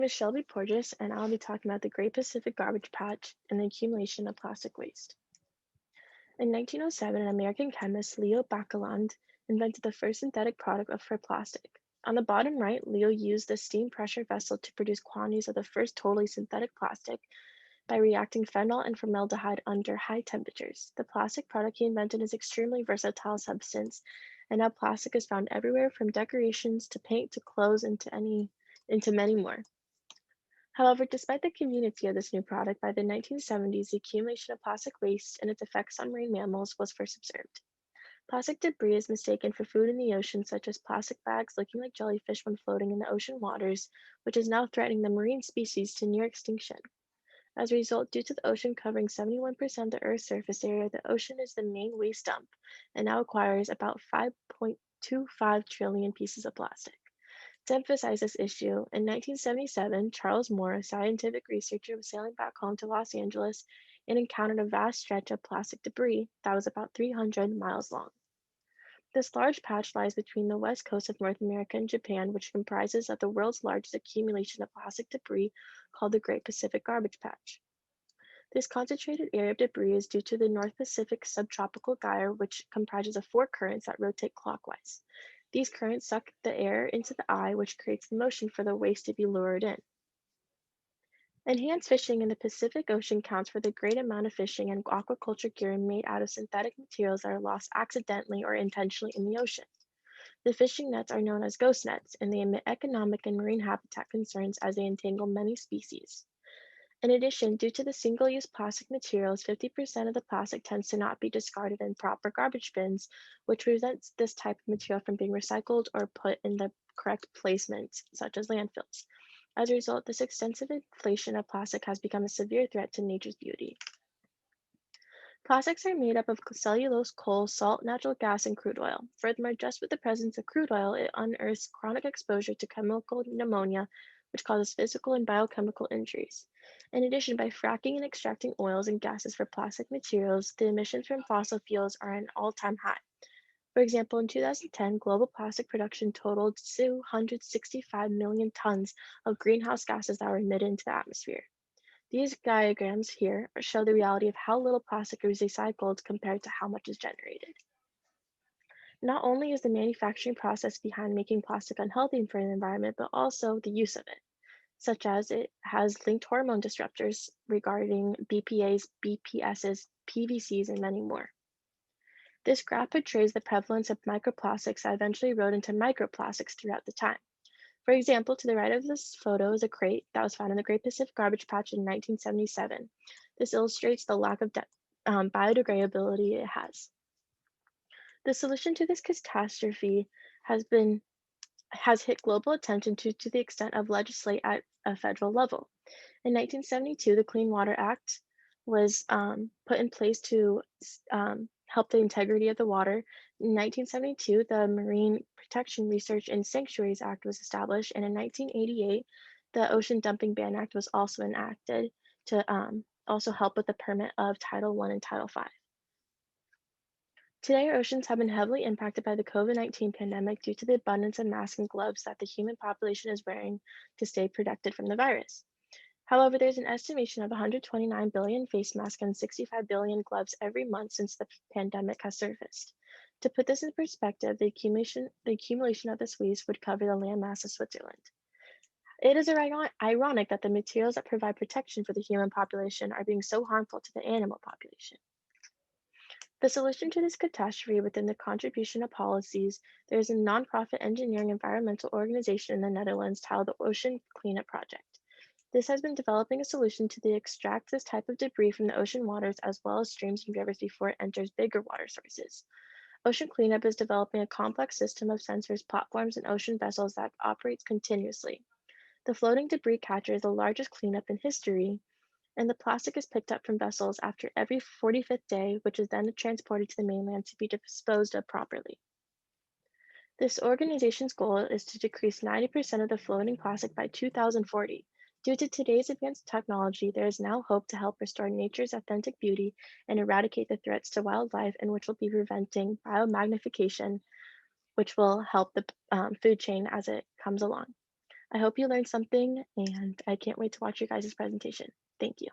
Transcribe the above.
name is Shelby Porges, and I'll be talking about the Great Pacific Garbage Patch and the accumulation of plastic waste. In 1907, an American chemist, Leo Baekeland, invented the first synthetic product for plastic. On the bottom right, Leo used the steam pressure vessel to produce quantities of the first totally synthetic plastic by reacting phenol and formaldehyde under high temperatures. The plastic product he invented is extremely versatile substance, and now plastic is found everywhere from decorations to paint to clothes into many more. However, despite the convenience of this new product, by the 1970s, the accumulation of plastic waste and its effects on marine mammals was first observed. Plastic debris is mistaken for food in the ocean, such as plastic bags looking like jellyfish when floating in the ocean waters, which is now threatening the marine species to near extinction. As a result, due to the ocean covering 71% of the Earth's surface area, the ocean is the main waste dump and now acquires about 5.25 trillion pieces of plastic. To emphasize this issue, in 1977, Charles Moore, a scientific researcher, was sailing back home to Los Angeles and encountered a vast stretch of plastic debris that was about 300 miles long. This large patch lies between the west coast of North America and Japan, which comprises of the world's largest accumulation of plastic debris called the Great Pacific Garbage Patch. This concentrated area of debris is due to the North Pacific subtropical gyre, which comprises of four currents that rotate clockwise. These currents suck the air into the eye, which creates the motion for the waste to be lured in. Enhanced fishing in the Pacific Ocean counts for the great amount of fishing and aquaculture gear made out of synthetic materials that are lost accidentally or intentionally in the ocean. The fishing nets are known as ghost nets, and they emit economic and marine habitat concerns as they entangle many species. In addition, due to the single-use plastic materials, 50% of the plastic tends to not be discarded in proper garbage bins, which prevents this type of material from being recycled or put in the correct placement, such as landfills. As a result, this extensive inflation of plastic has become a severe threat to nature's beauty. Plastics are made up of cellulose, coal, salt, natural gas, and crude oil. Furthermore, just with the presence of crude oil, it unearths chronic exposure to chemical pneumonia, which causes physical and biochemical injuries. In addition, by fracking and extracting oils and gases for plastic materials, the emissions from fossil fuels are an all-time high. For example, in 2010, global plastic production totaled 265 million tons of greenhouse gases that were emitted into the atmosphere. These diagrams here show the reality of how little plastic is recycled compared to how much is generated. Not only is the manufacturing process behind making plastic unhealthy for the environment, but also the use of it, such as it has linked hormone disruptors regarding BPAs, BPSs, PVCs, and many more. This graph portrays the prevalence of microplastics that eventually rode into microplastics throughout the time. For example, to the right of this photo is a crate that was found in the Great Pacific Garbage Patch in 1977. This illustrates the lack of biodegradability it has. The solution to this catastrophe has been has hit global attention to the extent of legislate at a federal level. In 1972, the Clean Water Act was put in place to help the integrity of the water. In 1972, the Marine Protection Research and Sanctuaries Act was established, and in 1988, the Ocean Dumping Ban Act was also enacted to also help with the permit of Title I and Title V. Today, our oceans have been heavily impacted by the COVID-19 pandemic due to the abundance of masks and gloves that the human population is wearing to stay protected from the virus. However, there's an estimation of 129 billion face masks and 65 billion gloves every month since the pandemic has surfaced. To put this in perspective, the accumulation of this waste would cover the landmass of Switzerland. It is ironic that the materials that provide protection for the human population are being so harmful to the animal population. The solution to this catastrophe within the contribution of policies, there is a nonprofit engineering environmental organization in the Netherlands titled the Ocean Cleanup Project. This has been developing a solution to extract this type of debris from the ocean waters as well as streams and rivers before it enters bigger water sources. Ocean Cleanup is developing a complex system of sensors, platforms, and ocean vessels that operates continuously. The floating debris catcher is the largest cleanup in history, and the plastic is picked up from vessels after every 45th day, which is then transported to the mainland to be disposed of properly. This organization's goal is to decrease 90% of the floating plastic by 2040. Due to today's advanced technology, there is now hope to help restore nature's authentic beauty and eradicate the threats to wildlife, and which will be preventing biomagnification, which will help the food chain as it comes along. I hope you learned something, and I can't wait to watch your guys' presentation. Thank you.